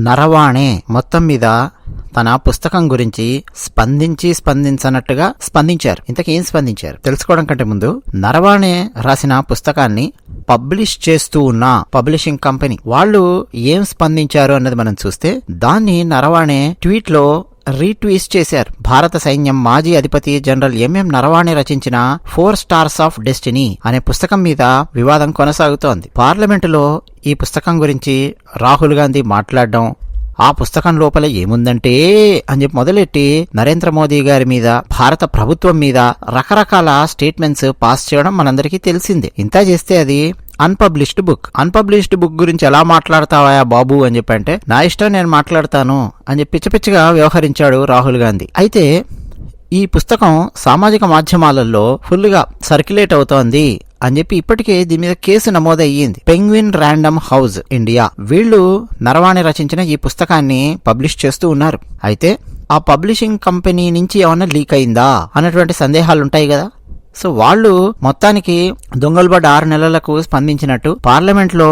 నరవాణే మొత్తం మీద తన పుస్తకం గురించి స్పందించనట్టుగా స్పందించారు. ఇంతకేం స్పందించారు తెలుసుకోవడం కంటే ముందు, నరవాణే రాసిన పుస్తకాన్ని పబ్లిష్ చేస్తూ ఉన్న పబ్లిషింగ్ కంపెనీ వాళ్ళు ఏం స్పందించారు అన్నది మనం చూస్తే, దాన్ని నరవాణే ట్వీట్ లో రీట్వీట్ చేశారు. భారత సైన్యం మాజీ అధిపతి జనరల్ ఎంఎం నరవాణే రచించిన 4 Stars of Destiny అనే పుస్తకం మీద వివాదం కొనసాగుతోంది. పార్లమెంటులో ఈ పుస్తకం గురించి రాహుల్ గాంధీ మాట్లాడడం, ఆ పుస్తకం లోపల ఏముందంటే అని చెప్పి మొదలెట్టి నరేంద్ర మోదీ గారి మీద, భారత ప్రభుత్వం మీద రకరకాల స్టేట్మెంట్స్ పాస్ చేయడం మనందరికీ తెలిసిందే. ఇంత చేస్తే అది అన్పబ్లిష్డ్ బుక్ గురించి ఎలా మాట్లాడతావా బాబు అని చెప్పంటే, నా ఇష్టం నేను మాట్లాడతాను అని చెప్పి పిచ్చపిచ్చగా వ్యవహరించాడు రాహుల్ గాంధీ. అయితే ఈ పుస్తకం సామాజిక మాధ్యమాలలో ఫుల్గా సర్క్యులేట్ అవుతోంది అని చెప్పి ఇప్పటికే దీని మీద కేసు నమోదయ్యింది. పెంగ్విన్ ర్యాండమ్ హౌస్ ఇండియా వీళ్ళు నరవాణే రచించిన ఈ పుస్తకాన్ని పబ్లిష్ చేస్తూ ఉన్నారు. అయితే ఆ పబ్లిషింగ్ కంపెనీ నుంచి ఏమన్నా లీక్ అయిందా అన్నటువంటి సందేహాలు ఉంటాయి కదా. సో వాళ్ళు మొత్తానికి దొంగలుబడ్డ 6 నెలలకు స్పందించినట్టు పార్లమెంట్ లో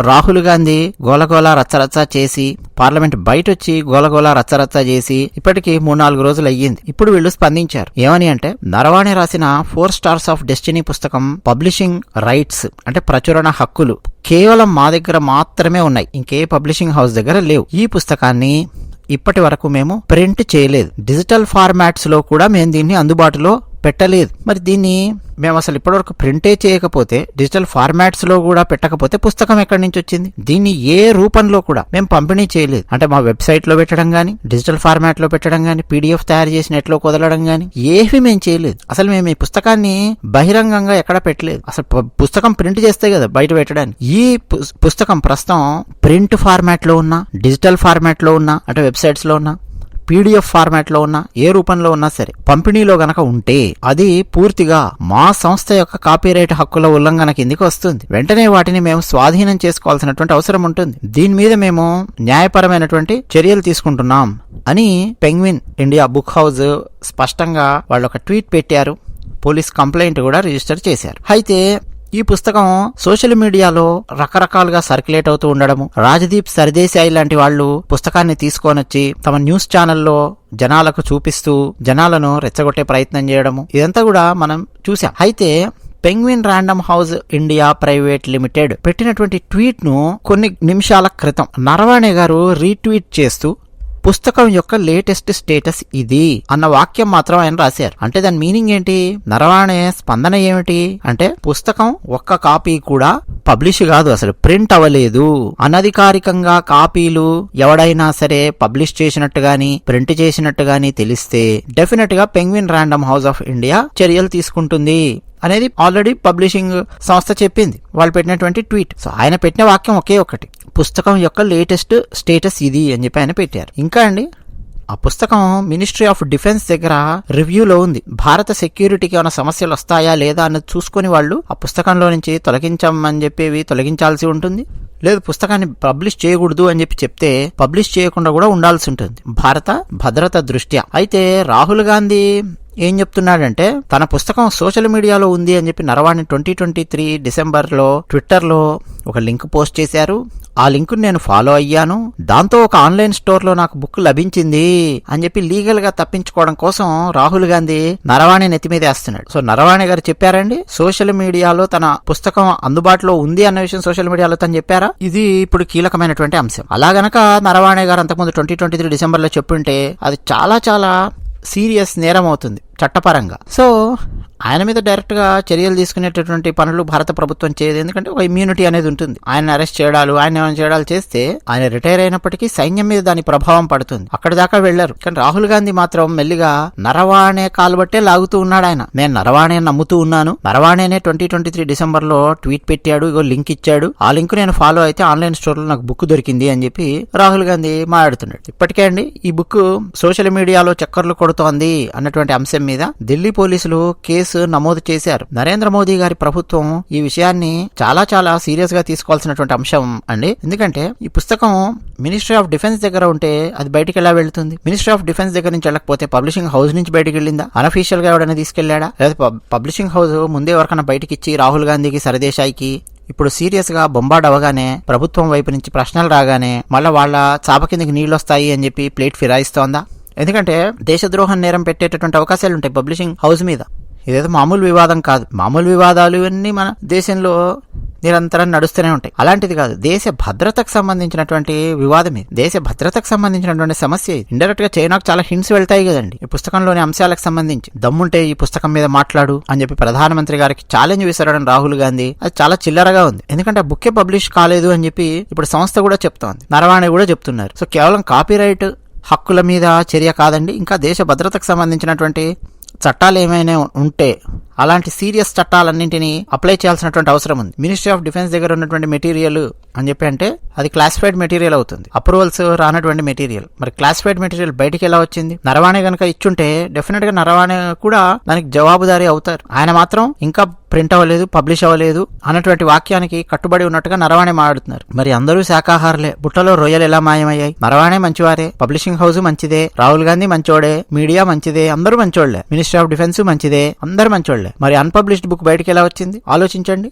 రాహుల్ గాంధీ గోలగోల రచ్చరచ్చ చేసి, పార్లమెంట్ బయట వచ్చి గోలగోల రచ్చరచ్చ చేసి ఇప్పటికి 3-4 రోజులు అయ్యింది. ఇప్పుడు వీళ్ళు స్పందించారు. ఏమని అంటే, నరవాణే రాసిన 4 Stars of Destiny పుస్తకం పబ్లిషింగ్ రైట్స్ అంటే ప్రచురణ హక్కులు కేవలం మా దగ్గర మాత్రమే ఉన్నాయి, ఇంకే పబ్లిషింగ్ హౌస్ దగ్గర లేవు. ఈ పుస్తకాన్ని ఇప్పటి వరకు మేము ప్రింట్ చేయలేదు, డిజిటల్ ఫార్మాట్స్ లో కూడా మేము దీన్ని అందుబాటులో పెట్టలేదు. మరి దీన్ని మేము అసలు ఇప్పటివరకు ప్రింటే చేయకపోతే, డిజిటల్ ఫార్మాట్స్ లో కూడా పెట్టకపోతే పుస్తకం ఎక్కడి నుంచి వచ్చింది? దీన్ని ఏ రూపంలో కూడా మేము పంపిణీ చేయలేదు. అంటే మా వెబ్సైట్ లో పెట్టడం గానీ, డిజిటల్ ఫార్మాట్ లో పెట్టడం గానీ, పీడిఎఫ్ తయారు చేసి నెట్ లో కుదలడం గానీ ఏవి మేము చేయలేదు. అసలు మేము ఈ పుస్తకాన్ని బహిరంగంగా ఎక్కడ పెట్టలేదు. అసలు పుస్తకం ప్రింట్ చేస్తే కదా బయట పెట్టడానికి. ఈ పుస్తకం ప్రస్తుతం ప్రింట్ ఫార్మాట్ లో ఉన్నా, డిజిటల్ ఫార్మాట్ లో ఉన్నా, అంటే వెబ్సైట్స్ లో ఉన్నా, పీడిఎఫ్ ఫార్మాట్ లో ఉన్నా, ఏ రూపంలో ఉన్నా సరే పంపిణీలో గనక ఉంటే అది పూర్తిగా మా సంస్థ యొక్క కాపీరైట్ హక్కుల ఉల్లంఘన కిందికి వస్తుంది. వెంటనే వాటిని మేము స్వాధీనం చేసుకోవాల్సినటువంటి అవసరం ఉంటుంది. దీని మీద మేము న్యాయపరమైనటువంటి చర్యలు తీసుకుంటున్నాం అని పెంగ్విన్ ఇండియా బుక్ హౌస్ స్పష్టంగా వాళ్ళు ఒక ట్వీట్ పెట్టారు. పోలీస్ కంప్లైంట్ కూడా రిజిస్టర్ చేశారు. అయితే ఈ పుస్తకం సోషల్ మీడియాలో రకరకాలుగా సర్క్యులేట్ అవుతూ ఉండడము, రాజదీప్ సర్దేశాయి లాంటి వాళ్ళు పుస్తకాన్ని తీసుకొని వచ్చి తమ న్యూస్ ఛానల్లో జనాలకు చూపిస్తూ జనాలను రెచ్చగొట్టే ప్రయత్నం చేయడము, ఇదంతా కూడా మనం చూసాం. అయితే penguin random house India private limited పెట్టినటువంటి ట్వీట్ ను కొన్ని నిమిషాల క్రితం నరవాణే గారు రీట్వీట్ చేస్తూ పుస్తకం యొక్క లేటెస్ట్ స్టేటస్ ఇది అన్న వాక్యం మాత్రం ఆయన రాశారు. అంటే దాని మీనింగ్ ఏంటి? నరవాణే స్పందన ఏమిటి అంటే, పుస్తకం ఒక్క కాపీ కూడా పబ్లిష్ కాదు, అసలు ప్రింట్ అవ్వలేదు. అనధికారికంగా కాపీలు ఎవడైనా సరే పబ్లిష్ చేసినట్టు గాని, ప్రింట్ చేసినట్టు గాని తెలిస్తే డెఫినెట్ గా penguin random house of India చర్యలు తీసుకుంటుంది అనేది ఆల్రెడీ పబ్లిషింగ్ సంస్థ చెప్పింది వాళ్ళు పెట్టినటువంటి ట్వీట్. సో ఆయన పెట్టిన వాక్యం ఒకే ఒకటి, పుస్తకం యొక్క లేటెస్ట్ స్టేటస్ ఇది అని చెప్పి ఆయన పెట్టారు. ఇంకా అండి, ఆ పుస్తకం మినిస్ట్రీ ఆఫ్ డిఫెన్స్ దగ్గర రివ్యూలో ఉంది. భారత సెక్యూరిటీకి ఏమైనా సమస్యలు వస్తాయా లేదా అన్నది చూసుకుని వాళ్ళు ఆ పుస్తకంలో నుంచి తొలగించమని చెప్పేవి తొలగించాల్సి ఉంటుంది. లేదు పుస్తకాన్ని పబ్లిష్ చేయకూడదు అని చెప్పి చెప్తే పబ్లిష్ చేయకుండా కూడా ఉండాల్సి ఉంటుంది భారత భద్రత దృష్ట్యా. అయితే రాహుల్ గాంధీ ఏం చెప్తున్నాడంటే, తన పుస్తకం సోషల్ మీడియాలో ఉంది అని చెప్పి నరవాణే 2023 డిసెంబర్లో ట్విట్టర్లో ఒక లింక్ పోస్ట్ చేశారు. ఆ లింక్ నేను ఫాలో అయ్యాను, దాంతో ఒక ఆన్లైన్ స్టోర్ లో నాకు బుక్ లభించింది అని చెప్పి లీగల్ గా తప్పించుకోవడం కోసం రాహుల్ గాంధీ నరవాణే నెత్తి మీద వేస్తున్నాడు. సో నరవాణే గారు చెప్పారండి, సోషల్ మీడియాలో తన పుస్తకం అందుబాటులో ఉంది అన్న విషయం సోషల్ మీడియాలో తను చెప్పారా? ఇది ఇప్పుడు కీలకమైనటువంటి అంశం. అలా గనక నరవాణే గారు అంతకుముందు 2023 డిసెంబర్లో చెప్పుంటే అది చాలా చాలా సీరియస్ నేరం అవుతుంది చట్టపరంగా. సో ఆయన మీద డైరెక్ట్ గా చర్యలు తీసుకునేటటువంటి పనులు భారత ప్రభుత్వం చేయదు. ఎందుకంటే ఒక ఇమ్యూనిటీ అనేది ఉంటుంది. ఆయన అరెస్ట్ చేయడాలు, ఆయన ఏమైనా చేయడాలు చేస్తే ఆయన రిటైర్ అయినప్పటికీ సైన్యం మీద దాని ప్రభావం పడుతుంది. అక్కడి దాకా వెళ్లారు. కానీ రాహుల్ గాంధీ మాత్రం మెల్లిగా నరవాణే కాలుబట్టే లాగుతూ ఉన్నాడు. ఆయన నేను నరవాణే నమ్ముతూ ఉన్నాను, నరవాణేనే 2023 డిసెంబర్లో ట్వీట్ పెట్టాడు, ఇగో లింక్ ఇచ్చాడు, ఆ లింక్ నేను ఫాలో అయితే ఆన్లైన్ స్టోర్ లో నాకు బుక్ దొరికింది అని చెప్పి రాహుల్ గాంధీ మాట్లాడుతున్నాడు. ఇప్పటికే అండి ఈ బుక్ సోషల్ మీడియాలో చక్కర్లు కొడుతోంది అన్నటువంటి అంశం మీద ఢిల్లీ పోలీసులు కేసు నమోదు చేశారు. నరేంద్ర మోదీ గారి ప్రభుత్వం ఈ విషయాన్ని చాలా చాలా సీరియస్ గా తీసుకోవాల్సినటువంటి అంశం అండి. ఎందుకంటే ఈ పుస్తకం మినిస్ట్రీ ఆఫ్ డిఫెన్స్ దగ్గర ఉంటే అది బయటికి ఎలా వెళ్తుంది? మినిస్ట్రీ ఆఫ్ డిఫెన్స్ దగ్గర నుంచి వెళ్ళకపోతే పబ్లిషింగ్ హౌస్ నుంచి బయటికి వెళ్ళిందా? అనఫీషియల్ గా ఎవడైనా తీసుకెళ్లాడా? లేదా పబ్లిషింగ్ హౌస్ ముందే ఎవరికైనా బయటకి ఇచ్చి రాహుల్ గాంధీకి, సరదేశాయికి ఇప్పుడు సీరియస్ గా బొంబార్డ్ అవగానే, ప్రభుత్వం వైపు నుంచి ప్రశ్నలు రాగానే మళ్ళీ వాళ్ళ చాప కిందకి నీళ్ళు వస్తాయి అని చెప్పి ప్లేట్ ఫిరాయిస్తోందా? ఎందుకంటే దేశద్రోహం నేరం పెట్టేటటువంటి అవకాశాలు ఉంటాయి పబ్లిషింగ్ హౌస్ మీద. ఇదేదో మామూలు వివాదం కాదు. మామూలు వివాదాలు ఇవన్నీ మన దేశంలో నిరంతరం నడుస్తూనే ఉంటాయి. అలాంటిది కాదు, దేశ భద్రతకు సంబంధించినటువంటి వివాదం ఇది. దేశ భద్రతకు సంబంధించినటువంటి సమస్య ఇది. ఇండైరెక్ట్ గా చైనాకు చాలా హింట్స్ వెళ్తాయి కదండి ఈ పుస్తకంలోని అంశాలకు సంబంధించి. దమ్ముంటే ఈ పుస్తకం మీద మాట్లాడు అని చెప్పి ప్రధానమంత్రి గారికి ఛాలెంజ్ విసరడం రాహుల్ గాంధీ, అది చాలా చిల్లరగా ఉంది. ఎందుకంటే ఆ బుక్కే పబ్లిష్ కాలేదు అని చెప్పి ఇప్పుడు సంస్థ కూడా చెప్తోంది, నరవాణి కూడా చెప్తున్నారు. సో కేవలం కాపీరైట్ హక్కుల మీద చర్య కాదండి, ఇంకా దేశ భద్రతకు సంబంధించినటువంటి చట్టాలు ఏమైనా ఉంటే అలాంటి సీరియస్ చట్టాలన్నింటినీ అప్లై చేయాల్సినటువంటి అవసరం ఉంది. మినిస్ట్రీ ఆఫ్ డిఫెన్స్ దగ్గర ఉన్నటువంటి మెటీరియల్ అని చెప్పి అంటే అది క్లాసిఫైడ్ మెటీరియల్ అవుతుంది, అప్రూవల్స్ రానటువంటి మెటీరియల్. మరి క్లాసిఫైడ్ మెటీరియల్ బయటికి ఎలా వచ్చింది? నరవాణి కనుక ఇచ్చుంటే డెఫినెట్ గా నరవాణి కూడా దానికి జవాబుదారీ అవుతారు. ఆయన మాత్రం ఇంకా ప్రింట్ అవ్వలేదు, పబ్లిష్ అవ్వలేదు అన్నటువంటి వాక్యానికి కట్టుబడి ఉన్నట్టుగా నరవాణి మాట్లాడుతున్నారు. మరి అందరూ శాకాహారులే, బుట్టలో రొయ్యలు ఎలా మాయమయ్యాయి? నరవాణి మంచివారే, పబ్లిషింగ్ హౌస్ మంచిదే, రాహుల్ గాంధీ మంచోడే, మీడియా మంచిదే, అందరూ మంచోళ్లే, మినిస్ట్రీ ఆఫ్ డిఫెన్స్ మంచిదే, అందరూ మంచోళ్లే. మరి అన్పబ్లిష్డ్ బుక్ బయటికి ఎలా వచ్చింది ఆలోచించండి.